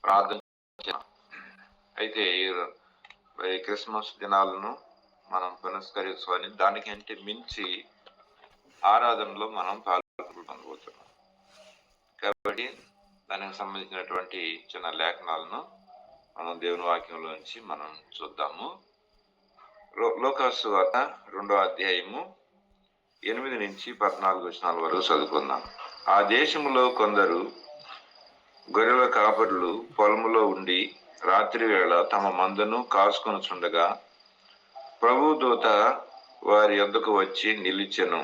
ప్రార్థన. అయితే ఈ క్రిస్మస్ దినాలను మనం పునస్కరించుకొని దానికంటే మించి ఆరాధనలో మనం పాల్గొనబోతున్నాం. కాబట్టి దానికి సంబంధించినటువంటి చిన్న లేఖనాలను మనం దేవుని వాక్యంలోంచి మనం చూద్దాము. లోకాసు వార్త 2వ అధ్యాయము 8 నుంచి 14 వచనాల వరకు చదువుకుందాం. ఆ దేశంలో కొందరు గొర్రెల కాపరులు పొలములో ఉండి రాత్రి వేళ తమ మందను కాసుకొనుచుండగా ప్రభు దూత వారి యొద్దకు వచ్చి నిలిచెను.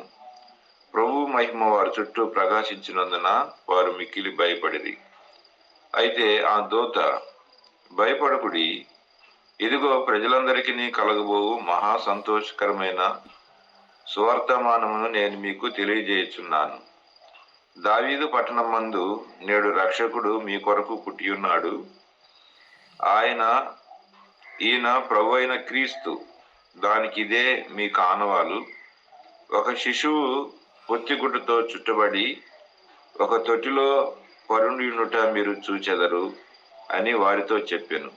ప్రభు మహిమ వారి చుట్టూ ప్రకాశించినందున వారు మిక్కిలి భయపడిరి. అయితే ఆ దూత, భయపడకుడి, ఇదిగో ప్రజలందరికీ కలగబోవు మహా సంతోషకరమైన సువర్తమానమును నేను మీకు తెలియజేయుచున్నాను. దావీదు పట్టణం మందు నేడు రక్షకుడు మీ కొరకు పుట్టియున్నాడు. ఈయన ప్రభు అయిన క్రీస్తు. దానికి ఇదే మీ కానవాలు. ఒక శిశువు పొత్తిగుడ్డతో చుట్టబడి ఒక తొట్టిలో పరుండియుండుట మీరు చూచెదరు అని వారితో చెప్పెను.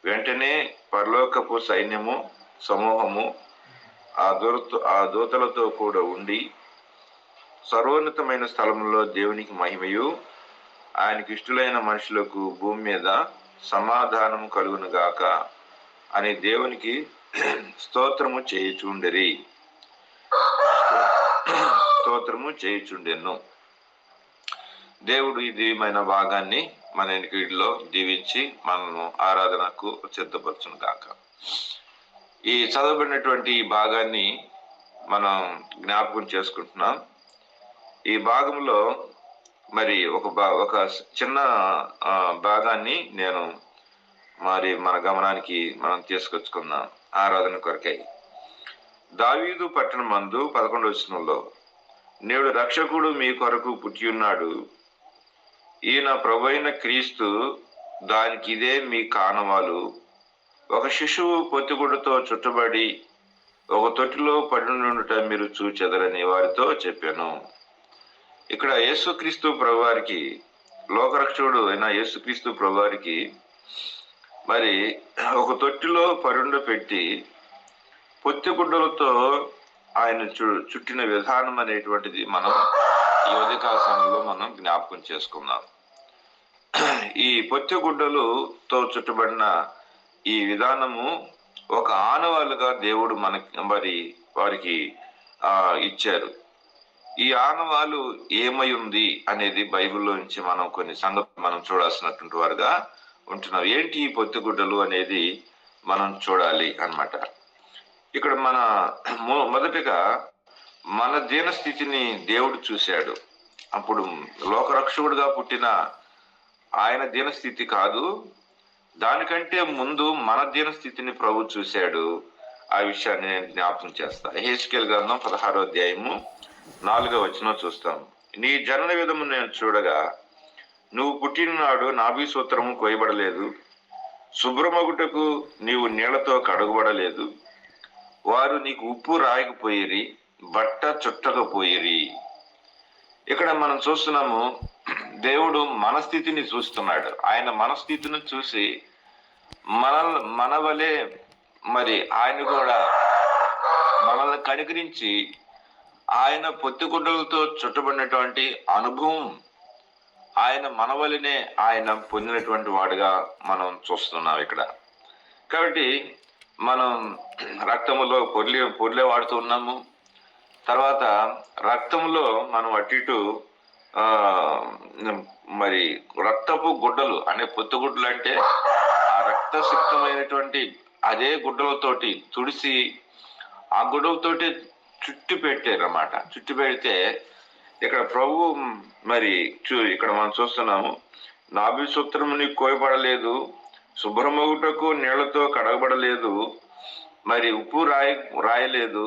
వెంటనే పరలోకపు సైన్యము సమూహము ఆ దూతలతో కూడా ఉండి సర్వోన్నతమైన స్థలంలో దేవునికి మహిమయు, ఆయనకి ఇష్టలైన మనుషులకు భూమి మీద సమాధానము కలుగును గాక అని దేవునికి స్తోత్రము చేయుచుండెను. దేవుడు ఈ దివ్యమైన భాగాన్ని మన ఇంటిలో దీవించి మనను ఆరాధనకు సిద్ధపరచును గాక. ఈ చదవబడినటువంటి ఈ భాగాన్ని మనం జ్ఞాపకం చేసుకుంటున్నాం. ఈ భాగంలో మరి ఒక చిన్న భాగాన్ని నేను మరి మన గమనానికి మనం తీసుకొచ్చుకుందాం ఆరాధన కొరకై. దావీదు పట్టణం మందు 11వ వచనంలో నేడు రక్షకుడు మీ కొరకు పుట్టియున్నాడు. ఈయన ప్రభువైన క్రీస్తు. దానికి ఇదే మీ కానవాలు. ఒక శిశువు పొత్తిగుడ్డతో చుట్టబడి ఒక తొట్టిలో పడినుండుట మీరు చూచెదరని వారితో చెప్పాను. ఇక్కడ యేసుక్రీస్తు ప్రభువారికి, లోకరక్షకుడు అయిన యేసుక్రీస్తు ప్రభువారికి మరి ఒక తొట్టిలో పరుండ పెట్టి పొత్తిగుడ్డలతో ఆయన చుట్టిన విధానం అనేటువంటిది మనం ఈ ఉదయకాల సమయంలో మనం జ్ఞాపకం చేసుకున్నాం. ఈ పొత్తిగుడ్డలతో చుట్టబడిన ఈ విధానము ఒక ఆనవాలుగా దేవుడు వారికి ఇచ్చారు. ఈ ఆనవాలు ఏమై ఉంది అనేది బైబిల్లో నుంచి మనం కొన్ని సంగతులు మనం చూడాల్సినటువంటి వారుగా ఉంటున్నాం. ఏంటి ఈ పొత్తిగుడ్డలు అనేది మనం చూడాలి అన్నమాట. ఇక్కడ మొదటిగా మన దీనస్థితిని దేవుడు చూశాడు. అప్పుడు లోకరక్షకుడుగా పుట్టిన ఆయన దీనస్థితి కాదు, దానికంటే ముందు మన దీనస్థితిని ప్రభు చూశాడు. ఆ విషయాన్ని నేను జ్ఞాపకం చేస్తా. యెహెజ్కేలు గ్రంథం 16వ అధ్యాయము 4వ వచనం చూస్తాం. నీ జనన విధము నేను చూడగా నువ్వు పుట్టిన నాడు నాభి సూత్రము కోయబడలేదు, శుభ్రమగుటకు నీవు నీళ్లతో కడగబడలేదు. వారు నీకు ఉప్పు రాయకపోయిరి, బట్ట చుట్టకపోయిరి. ఇక్కడ మనం చూస్తున్నాము, దేవుడు మన స్థితిని చూస్తున్నాడు. ఆయన మన స్థితిని చూసి మన వలె మరి ఆయన కూడా మనల్ని కనికరించి ఆయన పొత్తిగుడ్డలతో చుట్టబడినటువంటి అనుభవం ఆయన మన వలనే ఆయన పొందినటువంటి వాడుగా మనం చూస్తున్నాం ఇక్కడ. కాబట్టి మనం రక్తములో పొర్లే వాడుతూ ఉన్నాము. తర్వాత రక్తంలో మనం అటు ఇటు మరి రక్తపు గుడ్డలు అంటే పొత్తిగుడ్డలు అంటే ఆ రక్తసిక్తమైనటువంటి అదే గుడ్డలతోటి తుడిసి ఆ గుడ్డలతోటి చుట్టి పెట్టారన్నమాట. చుట్టి పెడితే ఇక్కడ ప్రభు మరి ఇక్కడ మనం చూస్తున్నాము, నాభి సూత్రము నీకు కోయబడలేదు, శుభ్రమగుటకు నీళ్లతో కడగబడలేదు, మరి ఉప్పు రాయలేదు.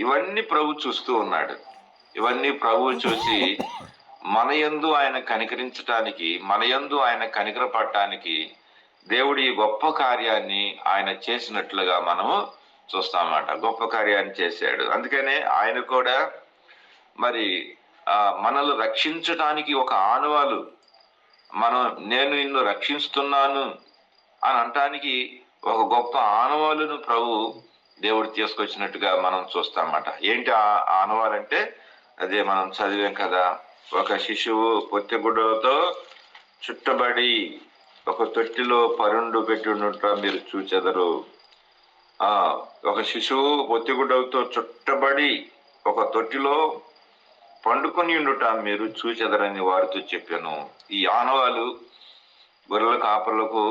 ఇవన్నీ ప్రభు చూస్తూ ఉన్నాడు. ఇవన్నీ ప్రభు చూసి మన యందు ఆయన కనికరించటానికి, మన యందు ఆయన కనికరపడటానికి దేవుడు ఈ గొప్ప కార్యాన్ని ఆయన చేసినట్లుగా మనము చూస్తామన్నమాట. గొప్ప కార్యాన్ని చేశాడు. అందుకనే ఆయన కూడా మరి మనల్ని రక్షించటానికి ఒక ఆనవాలు నేను నిన్ను రక్షిస్తున్నాను అని అనటానికి ఒక గొప్ప ఆనవాలును ప్రభు దేవుడు తీసుకొచ్చినట్టుగా మనం చూస్తామన్నమాట. ఏంటి ఆ ఆనవాలంటే అదే మనం చదివాం కదా, ఒక శిశువు పొత్తిగుడ్డలతో చుట్టబడి ఒక తొట్టిలో పరుండు పెట్టి ఉండుట మీరు చూచెదరు. ఒక శిశువు పొత్తిగుడ్డలతో చుట్టబడి ఒక తొట్టిలో పండుకొని ఉండుట మీరు చూచెదరని వారితో చెప్పాను. ఈ ఆనవాలు గొర్రెల కాపర్లకు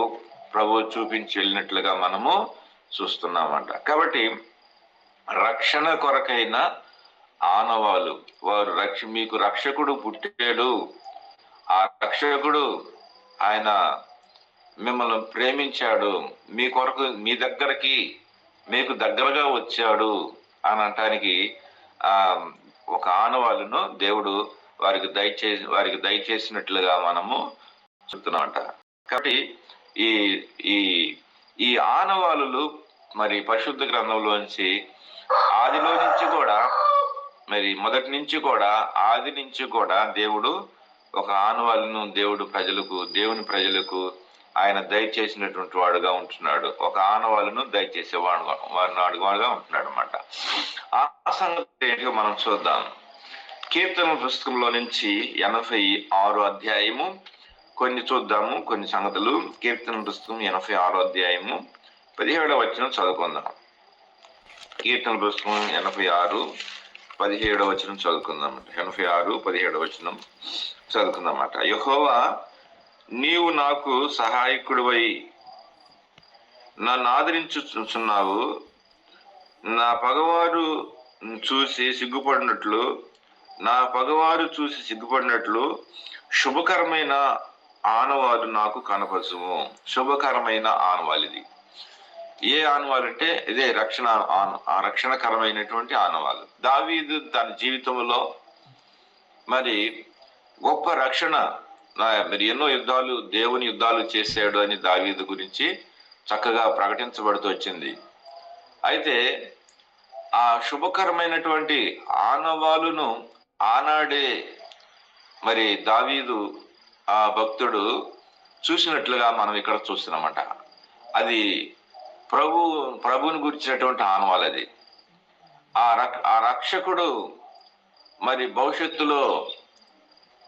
ప్రభు చూపించి వెళ్ళినట్లుగా మనము చూస్తున్నామంట. కాబట్టి రక్షణ కొరకైన ఆనవాలు, వారు మీకు రక్షకుడు పుట్టాడు, ఆ రక్షకుడు ఆయన మిమ్మల్ని ప్రేమించాడు, మీ కొరకు మీ దగ్గరికి మీకు దగ్గరగా వచ్చాడు అని అనటానికి ఒక ఆనవాలును దేవుడు వారికి దయచేసినట్లుగా మనము చూస్తున్నామంట. కాబట్టి ఈ ఈ ఈ ఆనవాలు మరి పరిశుద్ధ గ్రంథంలోంచి ఆదిలో నుంచి కూడా, మరి మొదటి నుంచి కూడా, ఆది నుంచి కూడా దేవుడు ఒక ఆనవాలను దేవుని ప్రజలకు ఆయన దయచేసినటువంటి వాడుగా ఉంటున్నాడు. ఒక ఆనవాలను దయచేసే వాడుగా ఉంటున్నాడు అన్నమాట. ఆ సంగతి ఏంటో మనం చూద్దాం. కీర్తన పుస్తకంలో నుంచి 86 అధ్యాయము కొన్ని చూద్దాము, కొన్ని సంగతులు. కీర్తన పుస్తకం 86 అధ్యాయము 17వ వచనం చదువుకుందాం. కీర్తన పుస్తకం 86 17వ వచనం చదువుకుందాం. 86 17వ వచనం చదువుకుందామట. యెహోవా, నీవు నాకు సహాయకుడివై నన్ను ఆదరించుచున్నావు. నా పగవారు చూసి సిగ్గుపడినట్లు శుభకరమైన ఆనవాలు నాకు కనపరచుము. శుభకరమైన ఆనవాలు ఇది. ఏ ఆనవాలు అంటే ఇదే రక్షణకరమైనటువంటి ఆనవాలు. దావీదు తన జీవితంలో మరి గొప్ప రక్షణ, మరి ఎన్నో దేవుని యుద్ధాలు చేశాడు అని దావీదు గురించి చక్కగా ప్రకటించబడుతూ వచ్చింది. అయితే ఆ శుభకరమైనటువంటి ఆనవాలును ఆనాడే మరి దావీదు ఆ భక్తుడు చూసినట్లుగా మనం ఇక్కడ చూస్తున్నామట. అది ప్రభువుని గురించినటువంటి ఆనవాలు. అది ఆ రక్షకుడు మరి భవిష్యత్తులో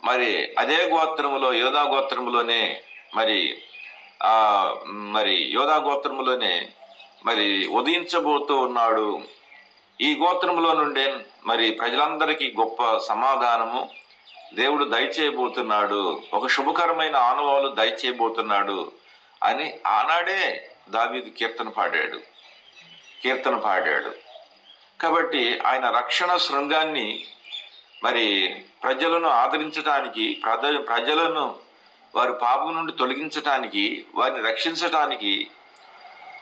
మరి అదే గోత్రములో, యోధా గోత్రములోనే మరి ఉదయించబోతూ ఉన్నాడు. ఈ గోత్రములో నుండే మరి ప్రజలందరికీ గొప్ప సమాధానము దేవుడు దయచేయబోతున్నాడు, ఒక శుభకరమైన ఆనవాలు దయచేయబోతున్నాడు అని ఆనాడే దావీదు కీర్తన పాడాడు. కాబట్టి ఆయన రక్షణ శృంగాన్ని మరి ప్రజలను ఆదరించడానికి, ప్రజలను వారి పాపం నుండి తొలగించటానికి, వారిని రక్షించటానికి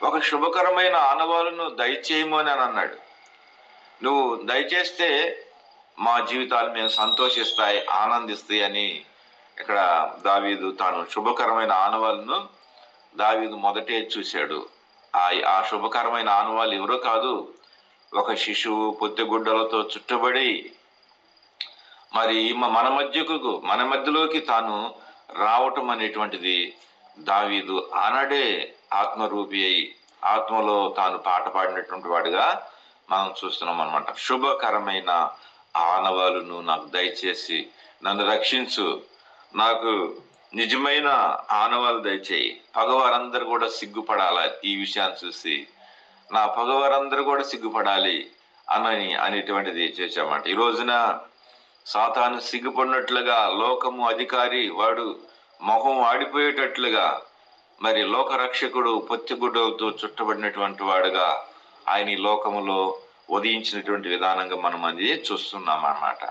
ఒక శుభకరమైన ఆనవాలను దయచేయము అని అన్నాడు. నువ్వు దయచేస్తే మా జీవితాలు మేము సంతోషిస్తాయి, ఆనందిస్తాయి అని ఇక్కడ దావీదు తాను శుభకరమైన ఆనవాలను దావీదు మొదటే చూశాడు. ఆ శుభకరమైన ఆనవాళ్ళు ఎవరో కాదు, ఒక శిశువు పొత్తిగుడ్డలతో చుట్టబడి మరి మన మధ్యలోకి తాను రావటం అనేటువంటిది దావీదు ఆనాడే ఆత్మరూపి అయి ఆత్మలో తాను పాట పాడినటువంటి వాడిగా మనం చూస్తున్నాం అన్నమాట. శుభకరమైన ఆనవాలును నాకు దయచేసి నన్ను రక్షించు, నాకు నిజమైన ఆనవాలు దయచేయి. పగవారందరూ కూడా సిగ్గుపడాలి ఈ విషయాన్ని చూసి, నా పగవారందరూ కూడా సిగ్గుపడాలి అనేటువంటిది చేశామంట. ఈ రోజున సాతాను సిగ్గుపడినట్లుగా, లోకము అధికారి వాడు మొహం ఆడిపోయేటట్లుగా మరి లోకరక్షకుడు పొత్తిగుడ్డలతో చుట్టబడినటువంటి వాడుగా ఆయన ఈ లోకములో ఉదయించినటువంటి విధానంగా మనం అది చూస్తున్నాం అన్నమాట.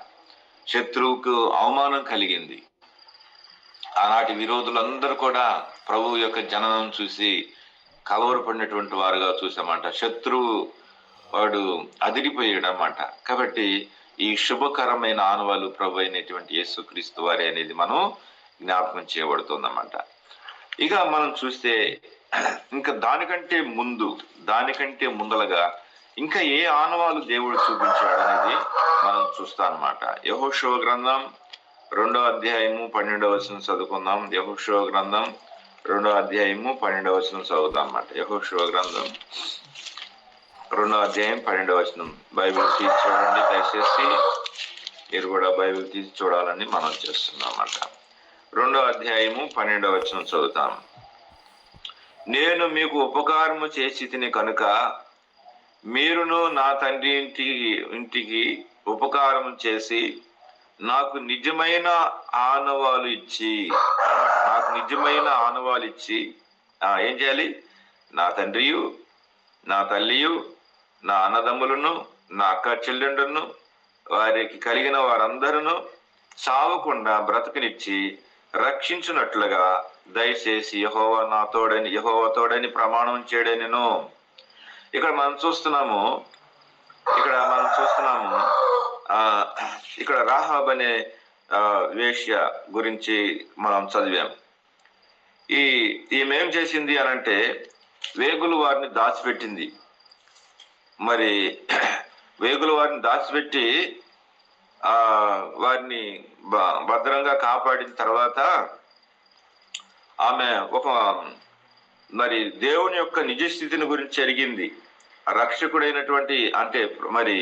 శత్రువుకు అవమానం కలిగింది. ఆనాటి విరోధులందరూ కూడా ప్రభువు యొక్క జననం చూసి కలవరపడినటువంటి వారుగా చూసామంట. శత్రువు వాడు అదిరిపోయాడు అన్నమాట. కాబట్టి ఈ శుభకరమైన ఆనవాలు ప్రభు అయినటువంటి యేసుక్రీస్తు వారి అనేది మనం జ్ఞాపకం చేయబడుతుందన్నమాట. ఇక మనం చూస్తే ఇంకా దానికంటే ముందలగా ఇంకా ఏ ఆనవాలు దేవుడు చూపించాడు అనేది మనం చూస్తాం అన్నమాట. యెహోషువ గ్రంథం 2వ అధ్యాయము 12వ వచనం చదువుకుందాం. యెహోషువ గ్రంథం 2వ అధ్యాయము 12వ వచనం చదువుతాం అన్నమాట. యెహోషువ గ్రంథం 2వ అధ్యాయం 12వ వచనం. బైబిల్ తీసి చూడండి దయచేసి. మీరు కూడా బైబిల్ తీసి చూడాలని మనం చేస్తున్నాం అన్నమాట. 2వ అధ్యాయము 12వ వచనం చదువుతాం. నేను మీకు ఉపకారము చేసి తిని కనుక మీరును నా తండ్రి ఇంటికి ఉపకారం చేసి నాకు నిజమైన ఆనవాలు ఇచ్చి ఏం చేయాలి? నా తండ్రియు, నా తల్లియు, నా అన్నదమ్ములను, నా అక్క చెల్లెండును, వారికి కలిగిన వారందరూ చావకుండా బ్రతకనిచ్చి రక్షించున్నట్లుగా దయచేసి యెహోవా తోడని ప్రమాణం చేయడనెను. ఇక్కడ మనం చూస్తున్నాము ఇక్కడ రాహాబ్ అనే వేశ్య గురించి మనం చదివాం. ఈమె ఏం చేసింది అనంటే వేగులు వారిని దాచిపెట్టింది. మరి వేగులు వారిని దాచిపెట్టి వారిని భద్రంగా కాపాడిన తర్వాత ఆమె మరి దేవుని యొక్క నిజస్థితిని గురించి అడిగింది. రక్షకుడైనటువంటి అంటే మరి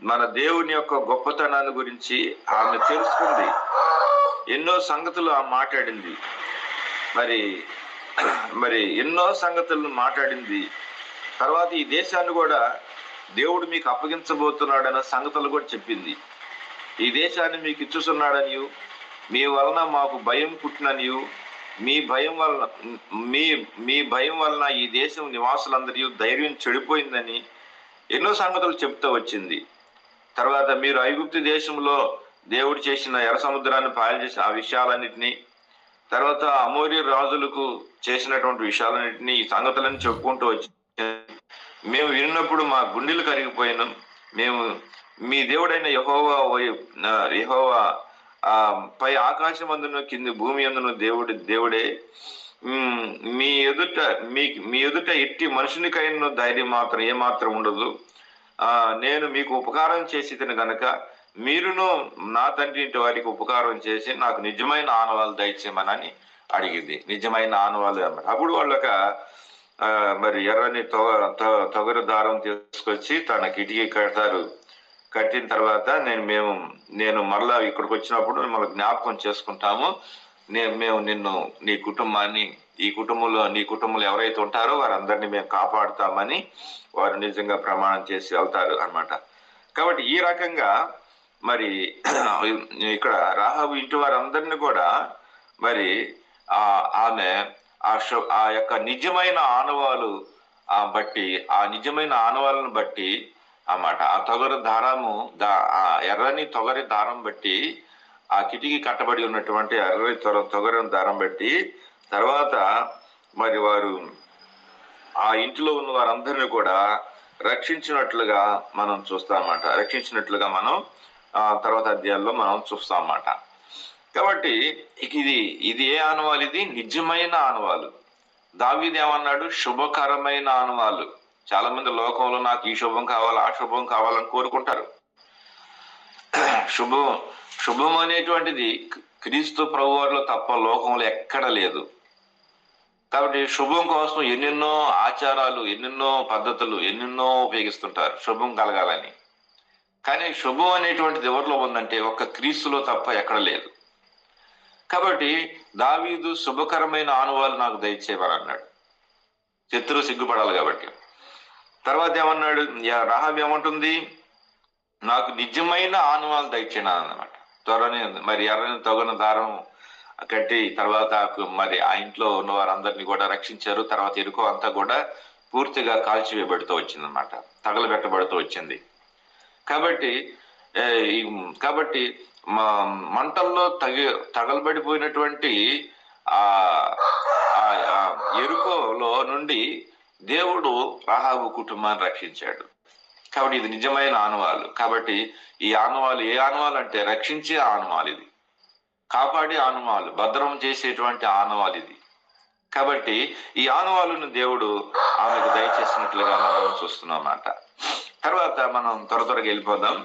మన దేవుని యొక్క గొప్పతనాన్ని గురించి ఆమె తెలుసుకుంది. ఎన్నో సంగతులు ఆమె మాట్లాడింది. మరి ఎన్నో సంగతులను మాట్లాడింది. తర్వాత ఈ దేశాన్ని కూడా దేవుడు మీకు అప్పగించబోతున్నాడన్న సంగతులు కూడా చెప్పింది. ఈ దేశాన్ని మీకు ఇచ్చుతున్నాడనియు, మీ వలన మాకు భయం పుట్టిననియు, మీ భయం వలన ఈ దేశం నివాసులందరూ ధైర్యం చెడిపోయిందని ఎన్నో సంగతులు చెప్తూ వచ్చింది. తర్వాత మీరు ఐగుప్తు దేశంలో దేవుడు చేసిన ఎర్ర సముద్రాన్ని పాయలు చేసిన ఆ విషయాలన్నిటినీ, తర్వాత అమోరీ రాజులకు చేసినటువంటి విషయాలన్నిటినీ, ఈ సంగతులను చెప్పుకుంటూ వచ్చి మేము విన్నప్పుడు మా గుండెలు కరిగిపోయినాం. మేము మీ దేవుడైన యెహోవా పై ఆకాశమందును కింది భూమి అందును దేవుడే. మీ ఎదుట ఎట్టి మనుషునికైనా ధైర్యం మాత్రం ఏమాత్రం ఉండదు. నేను మీకు ఉపకారం చేసి తిని గనక మీరును నా తండ్రి ఇంటి వారికి ఉపకారం చేసి నాకు నిజమైన ఆనవాళ్ళు దయచేయమని అడిగింది. నిజమైన ఆనవాళ్ళు అన్నమాట. అప్పుడు వాళ్ళక మరి ఎర్రని తొగరు దారం తీసుకొచ్చి తన కిటికీ కడతారు. కట్టిన తర్వాత నేను మరలా ఇక్కడికి వచ్చినప్పుడు మిమ్మల్ని జ్ఞాపకం చేసుకుంటాము. మేము నిన్ను నీ కుటుంబంలో ఎవరైతే ఉంటారో వారందరినీ మేము కాపాడుతామని వారు నిజంగా ప్రమాణం చేసి వెళ్తారు అన్నమాట. కాబట్టి ఈ రకంగా మరి ఇక్కడ రాహాబు ఇంటి వారందరినీ కూడా మరి ఆమె ఆ యొక్క నిజమైన ఆనవాలు బట్టి, ఆ నిజమైన ఆనవాళ్ళను బట్టి అన్నమాట, ఆ ఎర్రని తొగరి దారం బట్టి, ఆ కిటికీ కట్టబడి ఉన్నటువంటి ఎర్రని తొగరి దారం బట్టి తర్వాత మరి వారు ఆ ఇంటిలో ఉన్న వారందరినీ కూడా రక్షించినట్లుగా మనం చూస్తామన్నమాట. రక్షించినట్లుగా మనం తర్వాత అధ్యాయంలో మనం చూస్తామన్నమాట. కాబట్టి ఇది ఏ ఆనవాలు? ఇది నిజమైన ఆనవాలు. దావీదు ఏమన్నాడు? శుభకరమైన ఆనవాలు. చాలా మంది లోకంలో నాకు ఈ శుభం కావాలి, ఆ శుభం కావాలని కోరుకుంటారు. శుభం అనేటువంటిది క్రీస్తు ప్రభువారిలో తప్ప లోకంలో ఎక్కడ లేదు. కాబట్టి శుభం కోసం ఎన్నెన్నో ఆచారాలు, ఎన్నెన్నో పద్ధతులు, ఎన్నెన్నో ఉపయోగిస్తుంటారు శుభం కలగాలని. కానీ శుభం అనేటువంటిది ఎవరిలో ఉందంటే ఒక్క క్రీస్తులో తప్ప ఎక్కడ లేదు. కాబట్టి దావీదు శుభకరమైన ఆనవాళ్ళు నాకు దయచేయమని అన్నాడు. శత్రువు సిగ్గుపడాలి కాబట్టి. తర్వాత ఏమన్నాడు? రాహాబు ఏమంటుంది? నాకు నిజమైన ఆనవాళ్ళు దయచేయను అన్నమాట. మరి ఎర్రని తొగన దారం కట్టి తర్వాత మరి ఆ ఇంట్లో ఉన్న వారందరినీ కూడా రక్షించారు. తర్వాత ఎరుకో అంతా కూడా పూర్తిగా కాల్చివేయబడుతూ వచ్చింది అన్నమాట, తగలబెట్టబడుతూ వచ్చింది. కాబట్టి మంటల్లో తగలబడిపోయినటువంటి ఆ ఎరుకోలో నుండి దేవుడు రాహాబు కుటుంబాన్ని రక్షించాడు. కాబట్టి ఇది నిజమైన ఆనవాలు. కాబట్టి ఈ ఆనవాలు ఏ ఆనవాలు అంటే రక్షించే ఆనవాలు, ఇది కాపాడే ఆనవాలు, భద్రం చేసేటువంటి ఆనవాలు ఇది. కాబట్టి ఈ ఆనవాళ్ళను దేవుడు ఆమెకు దయచేసినట్లుగా మనం చూస్తున్నాం అన్నమాట. తర్వాత మనం త్వరగా వెళ్ళిపోదాం.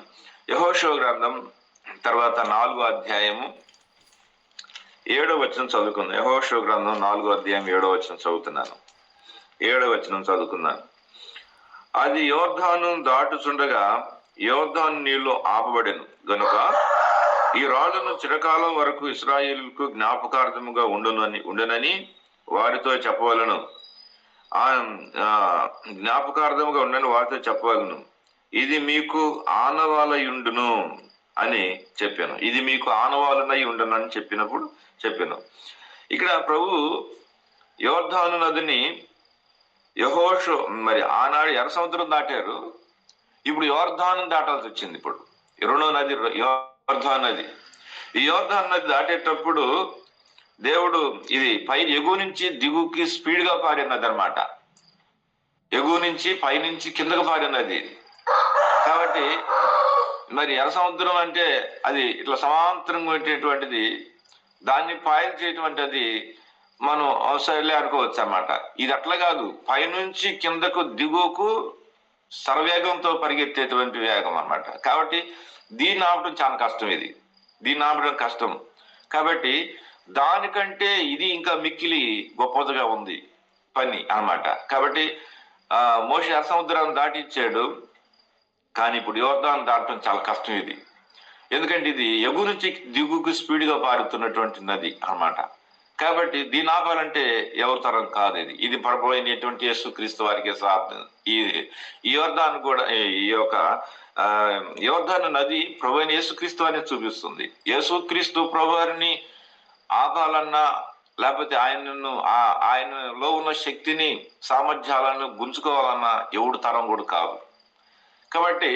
యెహోషువ గ్రంథం తర్వాత 4వ అధ్యాయము 7వ వచనం చదువుకుందాం. యెహోషువ గ్రంథం 4వ అధ్యాయం 7వ వచనం చదువుతున్నాను. 7వ వచనం చదువుకున్నాను. అది యోర్దాను దాటుచుండగా యోర్దాను నీళ్లు ఆపబడెను గనుక ఈ రాళ్లను చిరకాలం వరకు ఇశ్రాయేలుకు జ్ఞాపకార్థముగా ఉండనని వారితో చెప్పవలను. జ్ఞాపకార్థముగా ఉండని వారితో చెప్పవలను. ఇది మీకు ఆనవాలయుండును అని చెప్పాను. ఇది మీకు ఆనవాలనై ఉండను అని చెప్పాను. ఇక్కడ ప్రభు యోర్దాను నదిని యెహోషువ మరి ఆనాడు ఎర్ర సముద్రం దాటారు. ఇప్పుడు యోర్దాను దాటాల్సి వచ్చింది. ఇప్పుడు రెండో నది యోర్దాను నది. ఈ యోర్దాను నది దాటేటప్పుడు దేవుడు ఇది ఎగువ నుంచి దిగుకి స్పీడ్ గా పారినది అనమాట. ఎగువ నుంచి పైనుంచి కిందకు పారినది. కాబట్టి మరి ఎర్ర సముద్రం అంటే అది ఇట్లా సమాంతరంగా ఉండేటువంటిది. దాన్ని పాయలు చేయటువంటిది మనం అవసరంలే అనుకోవచ్చు అన్నమాట. ఇది అట్లా కాదు, పైనుంచి కిందకు దిగువకు సర్వేగంతో పరిగెత్తేటువంటి వేగం అన్నమాట. కాబట్టి దీన్ని ఆపడం చాలా కష్టం. దీన్ని ఆపడం కష్టం. కాబట్టి దానికంటే ఇది ఇంకా మిక్కిలి గొప్పదిగా ఉంది పని అన్నమాట. కాబట్టి మోషే ఎర్ర సముద్రాన్ని దాటిచ్చాడు. కానీ ఇప్పుడు యోర్దాను దాటడం చాలా కష్టం ఇది. ఎందుకంటే ఇది ఎగువ నుంచి దిగుకు స్పీడ్గా పారుతున్నటువంటి నది అన్నమాట. కాబట్టి దీన్ని ఆపాలంటే ఎవరి తరం కాదు. ఇది ప్రభు అయినటువంటి యేసుక్రీస్తు వారికి సాధ్యం. ఈ యోర్దాను కూడా ఈ యొక్క యోర్దాను నది ప్రభు అయిన యేసుక్రీస్తు వారిని చూపిస్తుంది. యేసుక్రీస్తు ప్రభు వారిని ఆపాలన్నా లేకపోతే ఆయనలో ఉన్న శక్తిని సామర్థ్యాలను గుంజుకోవాలన్నా ఎవడు తరం కూడా కాదు. కాబట్టి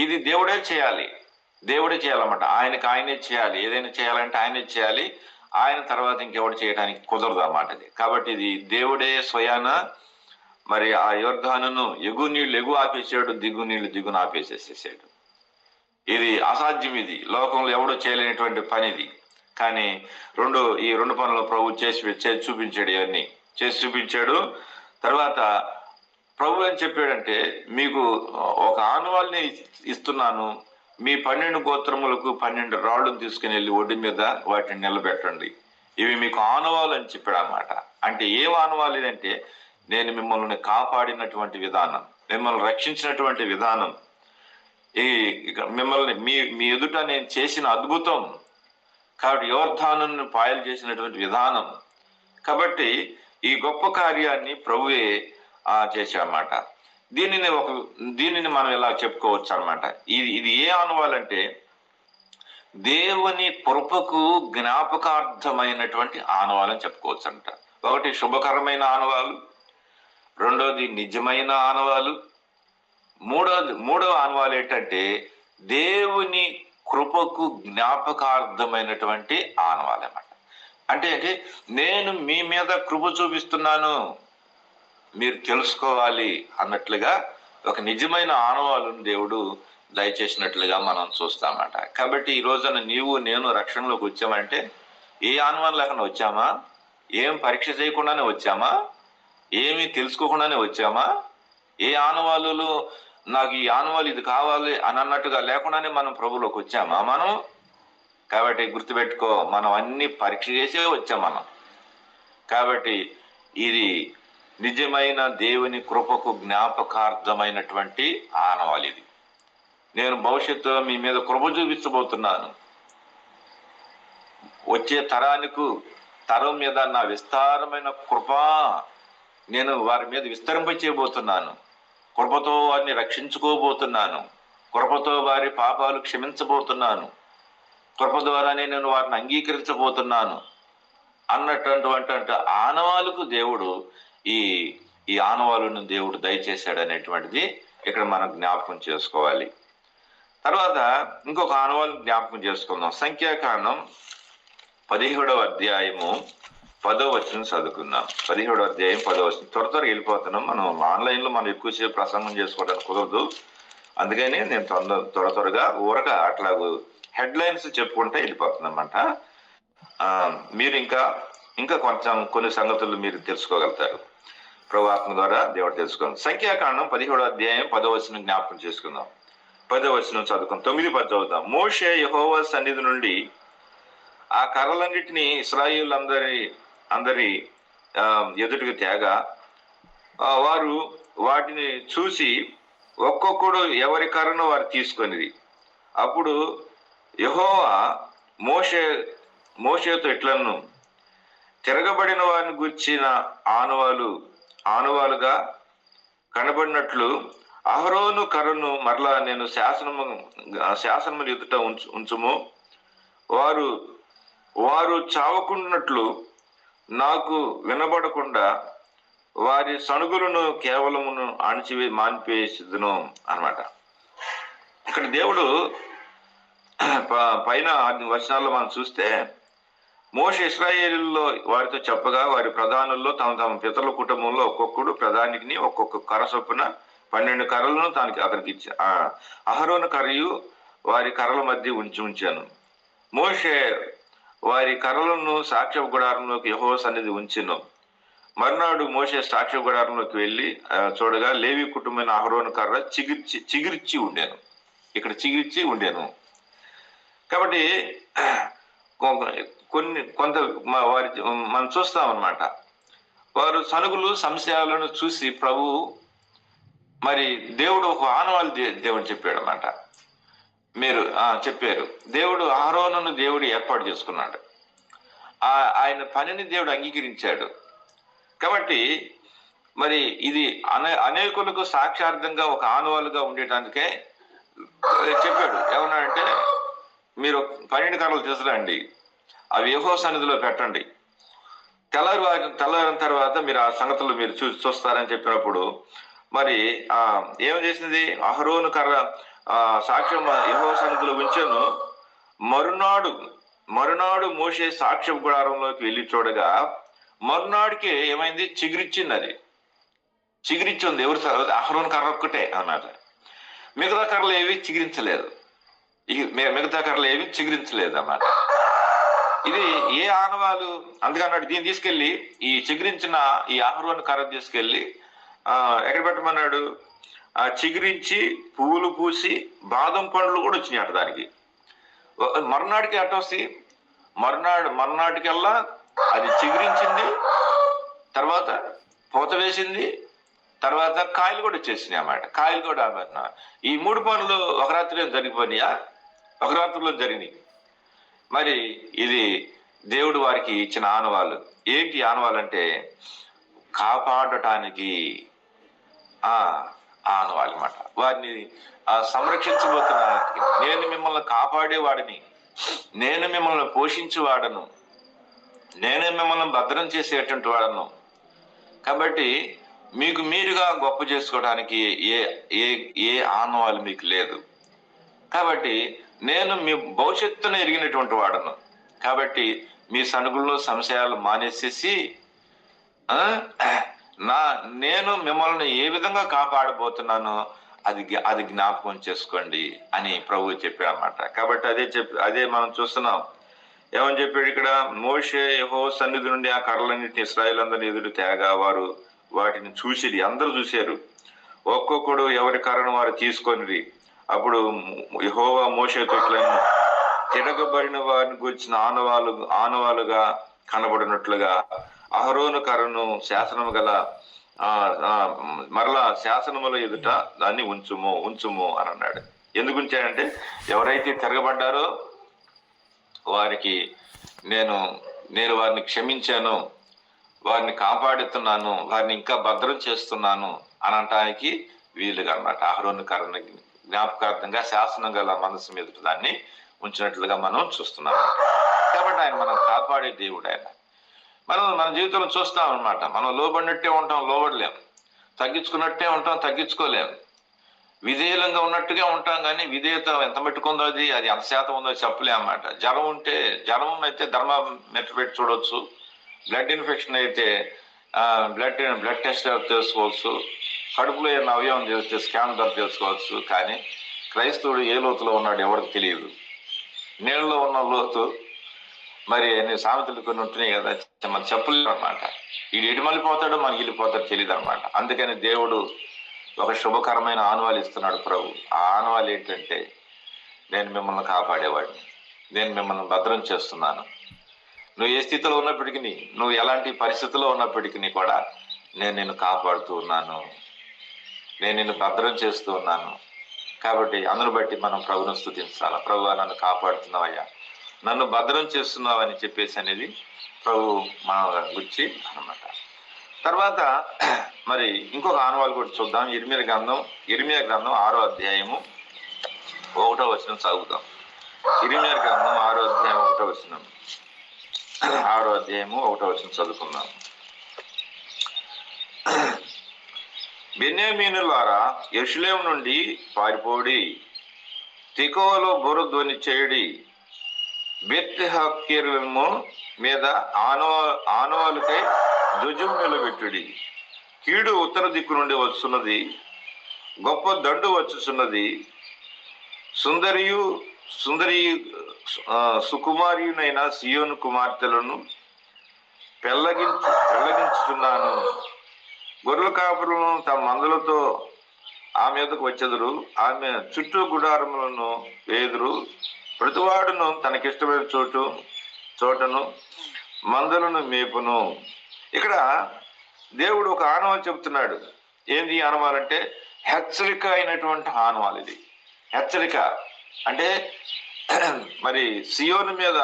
ఇది దేవుడే చేయాలన్నమాట. ఆయనే చేయాలి. ఏదైనా చేయాలంటే ఆయనే చేయాలి. ఆయన తర్వాత ఇంకెవడు చేయడానికి కుదరదు అన్నమాట ఇది. కాబట్టి ఇది దేవుడే స్వయాన మరి ఆ యోర్దానును ఎగువ నీళ్లు ఎగువ ఆపేసాడు, దిగు నీళ్లు దిగున ఆపేసేసేసాడు. ఇది అసాధ్యం. ఇది లోకంలో ఎవడో చేయలేనటువంటి పని ఇది. కానీ ఈ రెండు పనులు ప్రభు చేసి చూపించాడు. ఇవన్నీ చేసి చూపించాడు. తర్వాత ప్రభు ఏం చెప్పాడంటే, మీకు ఒక ఆనవాల్ని ఇస్తున్నాను. మీ 12 గోత్రములకు 12 రాళ్లను తీసుకుని వెళ్ళి ఒడ్డు మీద వాటిని నిలబెట్టండి. ఇవి మీకు ఆనవాలు అని చెప్పాడు అన్నమాట. అంటే ఏం ఆనవాలు అంటే, నేను మిమ్మల్ని కాపాడినటువంటి విధానం, మిమ్మల్ని రక్షించినటువంటి విధానం, మిమ్మల్ని మీ ఎదుట నేను చేసిన అద్భుతం, కాబట్టి యోర్దానును పాయలు చేసినటువంటి విధానం. కాబట్టి ఈ గొప్ప కార్యాన్ని ప్రభువే చేశాడన్నమాట. దీనిని మనం ఇలా చెప్పుకోవచ్చు అన్నమాట. ఇది ఏ ఆనవాలంటే దేవుని కృపకు జ్ఞాపకార్థమైనటువంటి ఆనవాలని చెప్పుకోవచ్చు అంట. ఒకటి శుభకరమైన ఆనవాలు, రెండోది నిజమైన ఆనవాలు, మూడవ ఆనవాలు ఏంటంటే దేవుని కృపకు జ్ఞాపకార్థమైనటువంటి ఆనవాలు అన్నమాట. అంటే నేను మీ మీద కృప చూపిస్తున్నాను, మీరు తెలుసుకోవాలి అన్నట్లుగా ఒక నిజమైన ఆనవాళ్ళను దేవుడు దయచేసినట్లుగా మనం చూస్తామట. కాబట్టి ఈ రోజున నీవు నేను రక్షణలోకి వచ్చామంటే ఏ ఆనవాలు లేకుండా వచ్చామా? ఏం పరీక్ష చేయకుండానే వచ్చామా? ఏమీ తెలుసుకోకుండానే వచ్చామా? ఏ ఆనవాళ్ళు నాకు ఈ ఆనవాళ్ళు ఇది కావాలి అని అన్నట్టుగా లేకుండానే మనం ప్రభులోకి వచ్చామా మనం? కాబట్టి గుర్తుపెట్టుకో, మనం అన్ని పరీక్ష చేసే వచ్చాం మనం. కాబట్టి ఇది నిజమైన దేవుని కృపకు జ్ఞాపకార్థమైనటువంటి ఆనవాలు. ఇది నేను భవిష్యత్తులో మీ మీద కృప చూపించబోతున్నాను. వచ్చే తరం మీద నా విస్తారమైన కృప నేను వారి మీద విస్తరింప చేయబోతున్నాను. కృపతో వారిని రక్షించుకోబోతున్నాను. కృపతో వారి పాపాలు క్షమించబోతున్నాను. కృప ద్వారానే నేను వారిని అంగీకరించబోతున్నాను అన్నటువంటి ఆనవాలకు దేవుడు ఈ ఆనవాళ్ళను దేవుడు దయచేశాడు అనేటువంటిది ఇక్కడ మనం జ్ఞాపకం చేసుకోవాలి. తర్వాత ఇంకొక ఆనవాళ్ళు జ్ఞాపకం చేసుకుందాం. సంఖ్యాకాండం 17వ అధ్యాయము 10వ వచనం చదువుకుందాం. 17వ అధ్యాయం 10వ వచనం. త్వరగా వెళ్ళిపోతున్నాం. మనం ఆన్లైన్లో మనం ఎక్కువసేపు ప్రసంగం చేసుకోవడానికి కుదరదు. అందుకని నేను త్వరగా ఊరక అట్లాగూ హెడ్లైన్స్ చెప్పుకుంటే వెళ్ళిపోతుంది అన్నమాట. మీరు ఇంకా కొన్ని సంగతులు మీరు తెలుసుకోగలుగుతారు. ప్రభు ఆత్మ ద్వారా దేవుడు తెలుసుకోండి. సంఖ్యాకాండం 17వ అధ్యాయం 10వ వచనం జ్ఞాపకం చేసుకుందాం. 10వ వచనం చదువుకుందాం. 9-10 చదువుదాం. మోషే యెహోవా సన్నిధి నుండి ఆ కర్రలన్నిటినీ ఇశ్రాయేలు అందరి ఎదుటికి తేగా వారు వాటిని చూసి ఒక్కొక్కడు ఎవరి కర్రను వారు తీసుకొనిది. అప్పుడు యెహోవా మోషేతో ఇట్లను, తిరగబడిన వారిని గుర్చిన ఆనవాలుగా కనబడినట్లు అహరోను కర్రను మరలా నేను శాసనములు ఎదుట ఉంచుము. వారు చావకున్నట్లు నాకు వినబడకుండా వారి సణుగులను కేవలమును మానిపేసిదును అన్నమాట. ఇక్కడ దేవుడు పైన వచనాల్లో మనం చూస్తే, మోషే ఇశ్రాయేలులో వారితో చెప్పగా వారి ప్రధానుల్లో తమ పితరుల కుటుంబంలో ఒక్కొక్కడు ప్రధానికి ఒక్కొక్క కర్ర చొప్పున 12 కర్రలను అతనికి ఇచ్చి అహరోను కర్రయు వారి కర్రల మధ్య ఉంచాను. మోషే వారి కర్రలను సాక్ష్య గుడారంలోకి యెహోవా సన్నిధి ఉంచెను. మర్నాడు మోషే సాక్ష్య గుడారంలోకి వెళ్ళి చూడగా లేవి కుటుంబమైన అహరోను కర్ర చిగిర్చి ఉండేను. ఇక్కడ చిగిర్చి ఉండేను. కాబట్టి కొంత వారి మనం చూస్తామన్నమాట. వారు సనుగులు సంశయాలను చూసి ప్రభు మరి దేవుడు ఒక ఆనవాళ్ళు దేవుడు చెప్పాడు అన్నమాట. మీరు చెప్పారు, దేవుడు అహరోనును దేవుడు ఏర్పాటు చేసుకున్నాడు. ఆయన పనిని దేవుడు అంగీకరించాడు. కాబట్టి మరి ఇది అనేకులకు సాక్షార్థంగా ఒక ఆనవాలుగా ఉండేటానికే చెప్పాడు. ఏమన్నాడంటే, మీరు 12 కర్రలు తీసుకురండి, అవి యెహోవా సన్నిధిలో పెట్టండి, తెల్లారిన తర్వాత మీరు ఆ సంగతులు మీరు చూస్తారని చెప్పినప్పుడు మరి ఏం చేసింది? అహరోను కర్ర సాక్ష్యం యెహోవా సన్నిధిలో ఉంచెను. మరునాడు మోషే సాక్ష్యం గుడారంలోకి వెళ్ళి చూడగా మరునాడికి ఏమైంది? చిగురిచ్చింది. అది చిగురిచ్చి ఉంది. ఎవరు? అహరోను కర్ర ఒక్కటే అన్నమాట. మిగతా కర్రలు ఏవి చిగురించలేదు. అన్నమాట. ఇది ఏ ఆనవాలు? అందుకన్నాడు, దీన్ని తీసుకెళ్లి ఈ చిగురించిన ఈ అహరోను కర్ర తీసుకెళ్లి ఎక్కడ పెట్టమన్నాడు? చిగురించి పువ్వులు పూసి బాదం పండ్లు కూడా వచ్చినాయట దానికి. మర్నాటికి అటొస్తే మర్నాటికల్లా అది చిగురించింది, తర్వాత పూత వేసింది, తర్వాత కాయలు కూడా వచ్చేసినాయి అన్నమాట. కాయలు కూడా ఈ 3 పనులు ఒక రాత్రిలో జరిగిపోయినాయా? ఒక రాత్రిలో జరిగినాయి. మరి ఇది దేవుడు వారికి ఇచ్చిన ఆనవాళ్ళు. ఏంటి ఆనవాళ్ళు అంటే కాపాడటానికి ఆనవాళ్ళు అన్నమాట. వారిని సంరక్షించబోతున్నానికి, నేను మిమ్మల్ని కాపాడేవాడిని, నేను మిమ్మల్ని పోషించేవాడను, నేనే మిమ్మల్ని భద్రం చేసేటువంటి వాడను. కాబట్టి మీకు మీరుగా గొప్ప చేసుకోవడానికి ఏ ఆనవాళ్ళు మీకు లేదు. కాబట్టి నేను మీ భవిష్యత్తును ఎరిగినటువంటి వాడను. కాబట్టి మీ సనుగుల్లో సంశయాలు మానేసేసి నేను మిమ్మల్ని ఏ విధంగా కాపాడబోతున్నానో అది జ్ఞాపకం చేసుకోండి అని ప్రభువు చెప్పాడు అన్నమాట. కాబట్టి అదే మనం చూస్తున్నాం. ఏమని చెప్పాడు ఇక్కడ? మోషే యెహోవా సన్నిధి నుండి ఆ కర్రలన్నింటినీ ఇశ్రాయేలందరినీ ఎదురు తేగా వారు వాటిని చూసిరి. అందరూ చూశారు. ఒక్కొక్కడు ఎవరి కర్రను వారు తీసుకొనిరి. అప్పుడు యెహోవా మోషేతో ఇట్లను, తిరగబడిన వారిని గురించిన ఆనవాలుగా కనబడినట్లుగా అహరోను కర్రను శాసనము గల మరలా శాసనముల ఎదుట దాన్ని ఉంచుము అని అన్నాడు. ఎందుకు ఉంచాడంటే, ఎవరైతే తిరగబడ్డారో వారికి నేను వారిని క్షమించాను, వారిని కాపాడుతున్నాను, వారిని ఇంకా భద్రం చేస్తున్నాను అని అనటానికి వీలుగా అన్నమాట. అహరోను కర్రను జ్ఞాపకార్థంగా శాసనం గల మనసు మీద దాన్ని ఉంచినట్లుగా మనం చూస్తున్నాం. కాబట్టి ఆయన మనం కాపాడే దేవుడు. ఆయన మన జీవితంలో చూస్తాం అనమాట. మనం లోబడినట్టే ఉంటాం, లోబడలేం. తగ్గించుకున్నట్టే ఉంటాం, తగ్గించుకోలేం. విధేయులంగా ఉన్నట్టుగా ఉంటాం, కానీ విధేయత ఎంత మట్టుకుందో అది ఎంత శాతం ఉందో చెప్పలేం అన్నమాట. జ్వరం అయితే థర్మామీటర్ పెట్టి చూడవచ్చు. బ్లడ్ ఇన్ఫెక్షన్ అయితే బ్లడ్ టెస్ట్ తెలుసుకోవచ్చు. కడుపులో ఏమైనా అవయవం చేస్తే స్కాన్ ద్వారా తెలుసుకోవచ్చు. కానీ క్రైస్తవుడు ఏ లోతులో ఉన్నాడు ఎవరికి తెలియదు. నీళ్ళలో ఉన్న లోతు మరి సామెతలు కొన్ని ఉంటున్నాయి కదా, మనం చెప్పలేము అనమాట. వీడు ఎటు మళ్ళీపోతాడో మనకి వెళ్ళిపోతాడో తెలియదు అనమాట. అందుకని దేవుడు ఒక శుభకరమైన ఆనవాలు ఇస్తున్నాడు ప్రభు. ఆ ఆనవాలు ఏంటంటే, నేను మిమ్మల్ని కాపాడేవాడిని, నేను మిమ్మల్ని భద్రం చేస్తున్నాను, నువ్వు ఏ స్థితిలో ఉన్నప్పటికీ, నువ్వు ఎలాంటి పరిస్థితుల్లో ఉన్నప్పటికీ కూడా నేను నిన్ను కాపాడుతూ ఉన్నాను, నేను నిన్ను భద్రం చేస్తూ ఉన్నాను. కాబట్టి అందును బట్టి మనం ప్రభును స్తుతించాలి. ప్రభువా, నన్ను కాపాడుతున్నావయ్యా, నన్ను భద్రం చేస్తున్నావు అని చెప్పేసి అనేది ప్రభు మన గురించి అన్నమాట. తర్వాత మరి ఇంకొక ఆనవాళ్ళు కూడా చూద్దాం. ఇర్మియా గ్రంథం 6వ అధ్యాయము 1వ వచనం చదువుతాం. ఇర్మియా గ్రంథం 6వ అధ్యాయం 1వ వచనం, 6వ అధ్యాయము 1వ వచనం చదువుకుందాం. బెన్యామీనులారా, యెరూషలేము నుండి పారిపోడి, తెకోవలో బురధ్వని చేయడి, బెత్‌హక్కెరెము మీద ఆనవాలుకై ధ్వజం నిలబెట్టుడి. కీడు ఉత్తర దిక్కు నుండి వస్తున్నది, గొప్ప దండు వచ్చుచున్నది. సుందరి సుకుమారియునైన సియోను కుమార్తెలను పెళ్లగించుచున్నాను. గొర్రెల కాపురులను తమ మందలతో ఆమె మీదకు వచ్చెదరు, ఆమె చుట్టూ గుడారములను వేదురు. ప్రతివాడును తనకిష్టమైన చోటను మందలను మేపును. ఇక్కడ దేవుడు ఒక ఆనవాలు చెబుతున్నాడు. ఏంది ఆనవాలంటే హెచ్చరిక అయినటువంటి ఆనవాలు. ఇది హెచ్చరిక అంటే మరి సియోను మీద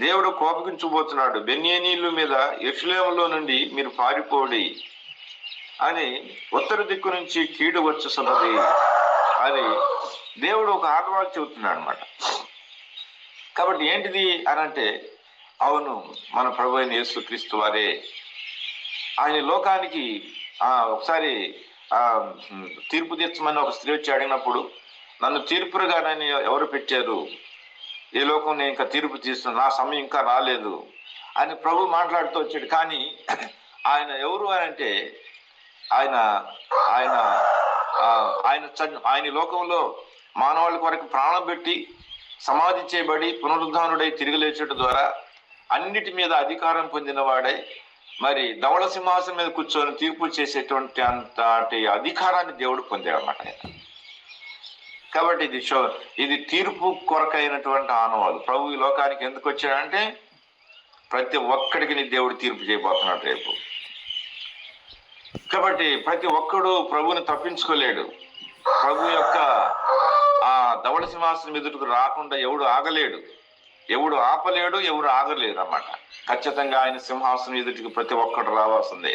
దేవుడు కోపగించబోతున్నాడు. బెన్యామీనుల మీద యెరూషలేములో నుండి మీరు పారిపోడి అని, ఉత్తర దిక్కు నుంచి కీడు వచ్చుతున్నది అని దేవుడు ఒక ఆనవాలు చెబుతున్నాడు అనమాట. కాబట్టి ఏంటిది అని అంటే, అవును, మన ప్రభు అయిన యేసుక్రీస్తు వారే. ఆయన లోకానికి ఒకసారి తీర్పు తీర్చమని ఒక స్త్రీ వచ్చి అడిగినప్పుడు, నన్ను తీర్పుగానని ఎవరు పెట్టారు, ఈ లోకం నేను ఇంకా తీర్పు తీస్తున్నా, నా సమయం ఇంకా రాలేదు అని ప్రభు మాట్లాడుతూ వచ్చాడు. కానీ ఆయన ఎవరు అని అంటే, ఆయన ఆయన ఆయన లోకంలో మానవాళి కొరకు ప్రాణం పెట్టి సమాధి చేయబడి పునరుద్ధానుడై తిరిగి లేచడం ద్వారా అన్నిటి మీద అధికారం పొందిన వాడై మరి ధవళ సింహాసనం మీద కూర్చొని తీర్పు చేసేటువంటి అంతటి అధికారాన్ని దేవుడు పొందాడు అన్నమాట. కాబట్టి ఇది తీర్పు కొరకైనటువంటి ఆనవాలు. ప్రభు ఈ లోకానికి ఎందుకు వచ్చాడంటే, ప్రతి ఒక్కడికి దేవుడు తీర్పు చేయబోతున్నాడు రేపు. కాబట్టి ప్రతి ఒక్కడు ప్రభువుని తప్పించుకోలేడు. ప్రభు యొక్క ఆ ధవళ సింహాసనం ఎదుటికి రాకుండా ఎవడు ఆగలేడు, ఎవడు ఆపలేడు, ఎవరు ఆగలేరు అన్నమాట. ఖచ్చితంగా ఆయన సింహాసనం ఎదుటికి ప్రతి ఒక్కడు రావాల్సిందే.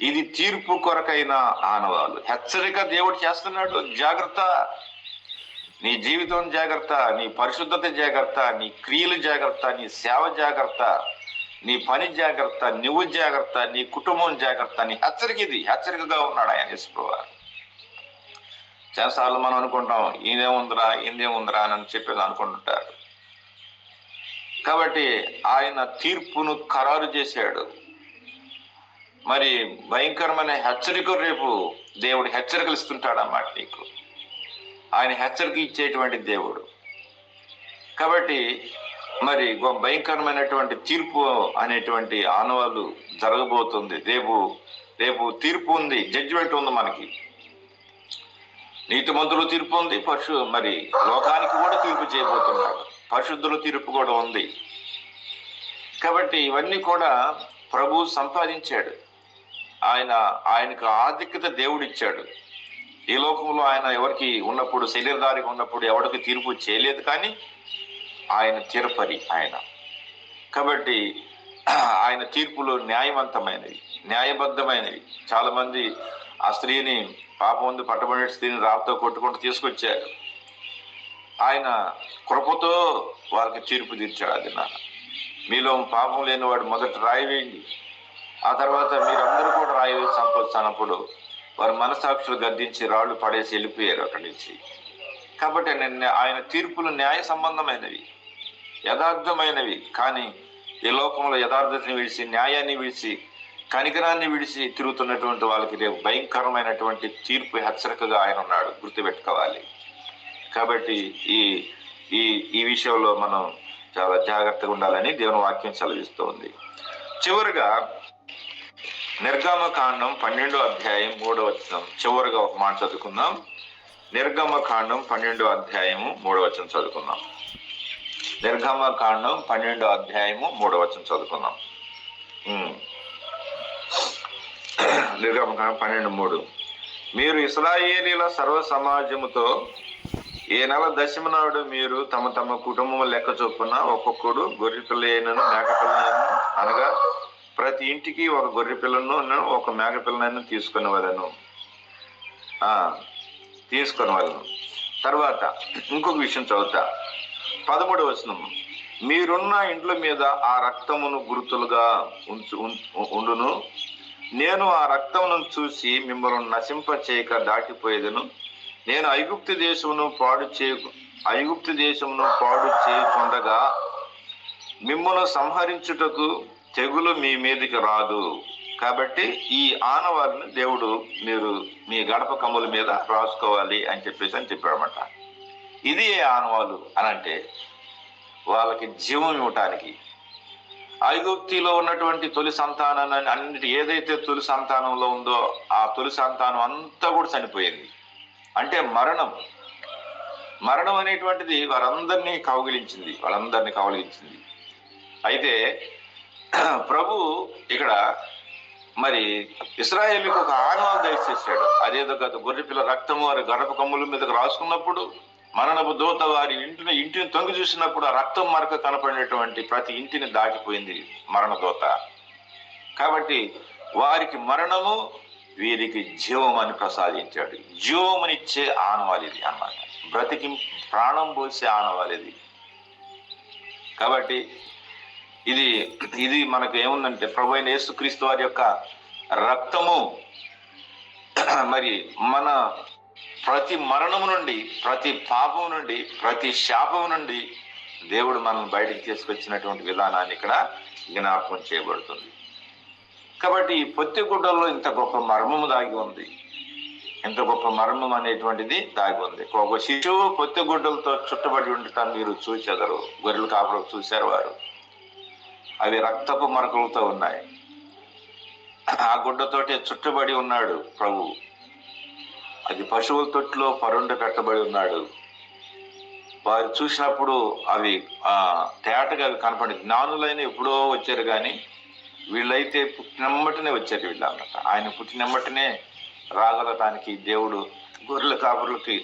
ఇది తీర్పు కొరకైన ఆనవాలు. హెచ్చరిక దేవుడు చేస్తున్నాడు. జాగ్రత్త, నీ జీవితం జాగ్రత్త, నీ పరిశుద్ధత జాగ్రత్త, నీ క్రియలు జాగ్రత్త, నీ సేవ జాగ్రత్త, నీ పని జాగ్రత్త, నువ్వు జాగ్రత్త, నీ కుటుంబం జాగ్రత్త. నీ హెచ్చరిక ఇది. హెచ్చరికగా ఉన్నాడు ఆయన యేసుప్రభువు. చాలాసార్లు మనం అనుకుంటాం, ఇందేముందిరా అని చెప్పేది అనుకుంటుంటారు. కాబట్టి ఆయన తీర్పును ఖరారు చేశాడు. మరి భయంకరమైన హెచ్చరిక రేపు దేవుడు హెచ్చరికలు ఇస్తుంటాడు అన్నమాట నీకు. ఆయన హెచ్చరిక ఇచ్చేటువంటి దేవుడు. కాబట్టి మరి భయంకరమైనటువంటి తీర్పు అనేటువంటి ఆనవాళ్ళు జరగబోతుంది. రేపు తీర్పు ఉంది, జడ్జిమెంట్ ఉంది. మనకి నీతిమంతుల తీర్పు ఉంది, మరి లోకానికి కూడా తీర్పు చేయబోతున్నాడు. పరిశుద్ధుల తీర్పు కూడా ఉంది. కాబట్టి ఇవన్నీ కూడా ప్రభు సంపాదించాడు. ఆయనకు ఆధిక్యత దేవుడు ఇచ్చాడు. ఈ లోకంలో ఆయన ఎవరికి ఉన్నప్పుడు, శరీరధారిగా ఉన్నప్పుడు ఎవరికి తీర్పు చేయలేదు. కానీ ఆయన తీర్పరి ఆయన. కాబట్టి ఆయన తీర్పులు న్యాయవంతమైనవి, న్యాయబద్ధమైనవి. చాలా మంది ఆ స్త్రీని, పాపం ముందు పట్టబడిన స్త్రీని రాళ్ళతో కొట్టుకుంటూ తీసుకొచ్చారు. ఆయన కృపతో వారికి తీర్పు తీర్చాడు. అది మీలో పాపం లేని వాడు మొదట రాయి వేయండి, ఆ తర్వాత మీరందరూ కూడా రాయి వేసి సంపొచ్చన్నప్పుడు వారి మనసాక్షులు గద్దించి రాళ్ళు పడేసి వెళ్ళిపోయారు అక్కడి నుంచి. కాబట్టి ఆయన తీర్పులు న్యాయ సంబంధమైనవి, యథార్థమైనవి. కానీ ఈ లోకంలో యథార్థతని విడిచి, న్యాయాన్ని విడిచి, కనికరాన్ని విడిచి తిరుగుతున్నటువంటి వాళ్ళకి రేపు భయంకరమైనటువంటి తీర్పు హెచ్చరికగా ఆయన ఉన్నాడు, గుర్తుపెట్టుకోవాలి. కాబట్టి ఈ విషయంలో మనం చాలా జాగ్రత్తగా ఉండాలని దేవుని వాక్యం సెలవిస్తూ ఉంది. చివరిగా నిర్గమకాండం 12వ అధ్యాయం 3వ వచనం చివరిగా ఒక మాట చదువుకుందాం. నిర్గమకాండం 12వ అధ్యాయము 3వ వచనం చదువుకుందాం. నిర్గమకాండం 12వ అధ్యాయము 3వ వచనం చదువుకుందాం. నిర్గమకాండం 12:3. మీరు ఇశ్రాయేలీల సర్వ సమాజముతో ఈ నెల దశమి నాడు మీరు తమ తమ కుటుంబం లెక్క చొప్పున ఒక్కొక్కడు గొర్రె పిల్లనను మేకపిల్లనను, అనగా ప్రతి ఇంటికి ఒక గొర్రె పిల్లను ఒక మేకపిల్లనను తీసుకుని వలను. తర్వాత ఇంకొక విషయం చదువుతా. 13వ వచనం. మీరున్న ఇండ్ల మీద ఆ రక్తమును గుర్తులుగా ఉండును. నేను ఆ రక్తమును చూసి మిమ్మల్ని నశింప చేయక దాటిపోయేదను. నేను ఐగుప్తు దేశమును పాడు చేయుచుండగా మిమ్మల్ని సంహరించుటకు తెగులు మీ మీదకి రాదు. కాబట్టి ఈ ఆనవాళ్ళని దేవుడు మీరు మీ గడప కమ్ముల మీద రాసుకోవాలి అని చెప్పాడన్నమాట. ఇది ఏ ఆనవాళ్ళు అనంటే వాళ్ళకి జీవం ఇవ్వటానికి. ఐగుప్తిలో ఉన్నటువంటి తొలి సంతానాన్ని అన్నిటి ఏదైతే తొలి సంతానంలో ఉందో ఆ తొలి సంతానం అంతా కూడా చనిపోయింది. అంటే మరణం అనేటువంటిది వాళ్ళందరినీ కౌగిలించింది. అయితే ప్రభు ఇక్కడ మరి ఇశ్రాయేలుకి ఒక ఆనవాలు దయచేశాడు. అదేదో గొర్రె పిల్ల రక్తము వారి గడప కమ్ముల మీదకి రాసుకున్నప్పుడు, మరణపు దూత వారి ఇంటిని తొంగి చూసినప్పుడు ఆ రక్తం మరక కనపడినటువంటి ప్రతి ఇంటిని దాటిపోయింది మరణ దూత. కాబట్టి వారికి మరణము, వీరికి జీవం అని ప్రసాదించాడు. జీవమునిచ్చే ఆనవాలు ఇది అన్నమాట. బ్రతికి ప్రాణం పోసే ఆనవాలు ఇది. కాబట్టి ఇది మనకు ఏముందంటే ప్రభు అయిన యేసుక్రీస్తు వారి యొక్క రక్తము మరి మన ప్రతి మరణము నుండి, ప్రతి పాపము నుండి, ప్రతి శాపము నుండి దేవుడు మనల్ని బయటికి తీసుకొచ్చినటువంటి విధానాన్ని ఇక్కడ జ్ఞాపకం చేయబడుతుంది. కాబట్టి ఈ పొత్తిగుడ్డల్లో ఇంత గొప్ప మర్మము దాగి ఉంది. ఇంత గొప్ప మర్మం అనేటువంటిది దాగి ఉంది. ఒక శిశువు పొత్తిగుడ్డలతో చుట్టబడి ఉండటం మీరు చూచెదరు. గొర్రెలు కాపులు చూశారు వారు. అవి రక్తపు మరకలతో ఉన్నాయి. ఆ గుడ్డతోటి చుట్టబడి ఉన్నాడు ప్రభు. అది పశువుల తొట్టులో పరుండ పెట్టబడి ఉన్నాడు. వారు చూసినప్పుడు అవి తేటగా అవి కనపడి, జ్ఞానులైన ఎప్పుడో వచ్చారు కానీ వీళ్ళైతే పుట్టినమ్మటనే వచ్చారు వీళ్ళు అన్నమాట. ఆయన పుట్టినమ్మటనే రాగలటానికి దేవుడు గొర్రెల కాపులకి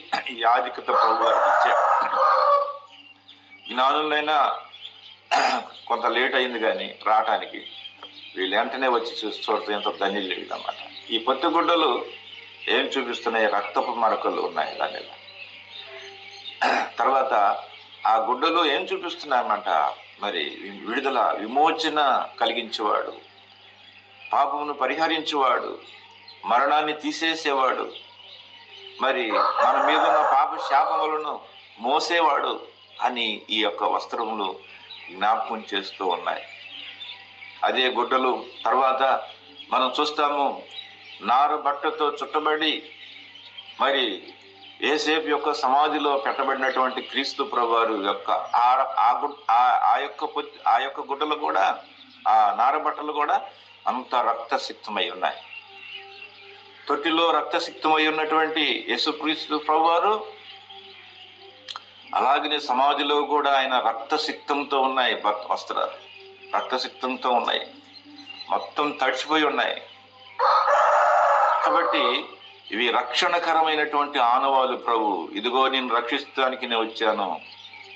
యాజకత ప్రభు వారికి ఇచ్చాడు. జ్ఞానులైనా కొంత లేట్ అయింది కానీ రావటానికి, వీళ్ళు వెంటనే వచ్చి చూస్తే ఎంతో ధన్యులు అన్నమాట. ఈ పొత్తిగుడ్డలు ఏం చూపిస్తున్నాయి? రక్తపు మరకలు ఉన్నాయి దాని మీద. తర్వాత ఆ గుడ్డలు ఏం చూపిస్తున్నాయన్నమాట? మరి విడుదల, విమోచన కలిగించేవాడు, పాపమును పరిహరించేవాడు, మరణాన్ని తీసేసేవాడు, మరి మన మీద ఉన్న పాప శాపములను మోసేవాడు అని ఈ యొక్క వస్త్రములు జ్ఞాపకం చేస్తూ ఉన్నాయి. అదే గుడ్డలు తర్వాత మనం చూస్తాము, నారు బట్టతో చుట్టబడి మరి యేసేపు యొక్క సమాధిలో పెట్టబడినటువంటి క్రీస్తు ప్రభువారు యొక్క ఆ యొక్క గుడ్డలు కూడా, ఆ నారబట్టలు కూడా అంత రక్తసిక్తమై ఉన్నాయి. తొట్టిలో రక్తసిక్తమై ఉన్నటువంటి యేసుక్రీస్తు ప్రభువారు అలాగనే సమాధిలో కూడా ఆయన రక్తసిక్తంతో ఉన్నాయి. వస్త్రాలు రక్తసిక్తంతో ఉన్నాయి, మొత్తం తడిచిపోయి ఉన్నాయి. కాబట్టి ఇవి రక్షణకరమైనటువంటి ఆనవాలు. ప్రభు, ఇదిగో నేను రక్షించడానికి నేను వచ్చాను,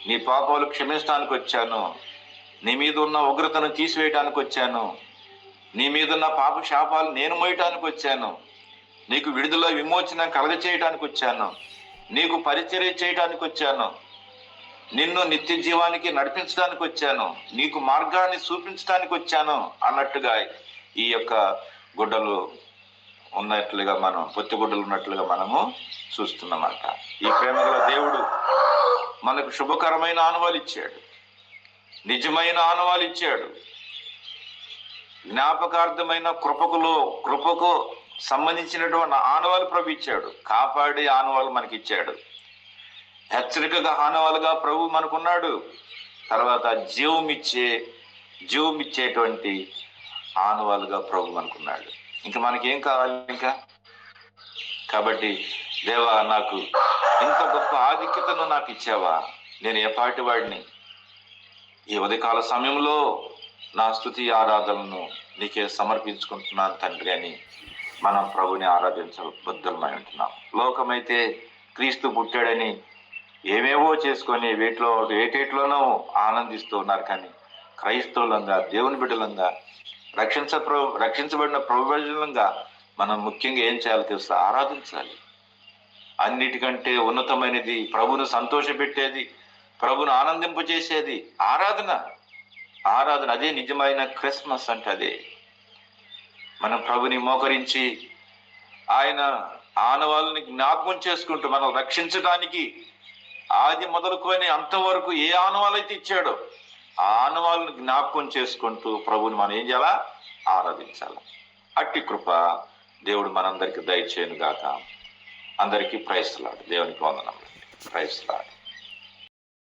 నీ పాపాలు క్షమించడానికి వచ్చాను, నీ మీద ఉన్న ఉగ్రతను తీసివేయటానికి వచ్చాను, నీ మీద ఉన్న పాప శాపాలు నేను మోయటానికి వచ్చాను, నీకు విడుదల విమోచన కలగ చేయటానికి వచ్చాను, నీకు పరిచర్య చేయటానికి వచ్చాను, నిన్ను నిత్య జీవానికి నడిపించడానికి వచ్చాను, నీకు మార్గాన్ని చూపించడానికి వచ్చాను అన్నట్టుగా ఈ యొక్క గుడ్డలు ఉన్నట్లుగా మనం, పొత్తిగుడ్డలు ఉన్నట్లుగా మనము చూస్తున్నమాట. ఈ ప్రేమగల దేవుడు మనకు శుభకరమైన ఆనవాలు ఇచ్చాడు, నిజమైన ఆనవాలు ఇచ్చాడు, జ్ఞాపకార్థమైన కృపకు సంబంధించినటువంటి ఆనవాలు ప్రభు ఇచ్చాడు, కాపాడే ఆనవాలు మనకిచ్చాడు, హెచ్చరికగా ఆనవాలుగా ప్రభు మనకున్నాడు. తర్వాత జీవమిచ్చేటువంటి ఆనవాలుగా ప్రభు మనకున్నాడు. ఇంకా మనకేం కావాలి ఇంకా? కాబట్టి దేవా, నాకు ఇంత గొప్ప ఆధిక్యతను నాకు ఇచ్చావా, నేను ఏ పాటి వాడిని, ఈ ఉదయకాల సమయంలో నా స్తుతి ఆరాధనలను నీకే సమర్పించుకుంటున్నాను తండ్రి అని మనం ప్రభుని ఆరాధించబద్ధమై ఉంటున్నాం. లోకమైతే క్రీస్తు పుట్టాడని ఏమేవో చేసుకొని ఏటేట్లోనో ఆనందిస్తూ ఉన్నారు. కానీ క్రైస్తవులంగా, దేవుని బిడ్డలంగా, రక్షించబడిన ప్రయోజనంగా మనం ముఖ్యంగా ఏం చేయాలో తెలుసా? ఆరాధించాలి. అన్నిటికంటే ఉన్నతమైనది, ప్రభును సంతోషపెట్టేది, ప్రభును ఆనందింపజేసేది ఆరాధన. అదే నిజమైన క్రిస్మస్ అంటే అదే. మనం ప్రభుని మోకరించి ఆయన ఆనవాళ్ళని జ్ఞాపకం చేసుకుంటూ మనం రక్షించడానికి ఆది మొదలుకొని అంతవరకు ఏ ఆనవాళ్ళైతే ఇచ్చాడో ఆ ఆనవాళ్ళని జ్ఞాపకం చేసుకుంటూ ప్రభుని మనం ఏం చేయాలా? ఆరాధించాలి. అట్టి కృప దేవుడు మనందరికీ దయచేయను గాక. అందరికీ ప్రైజ్ లార్డ్. దేవునికి వందనములు. Praise lord.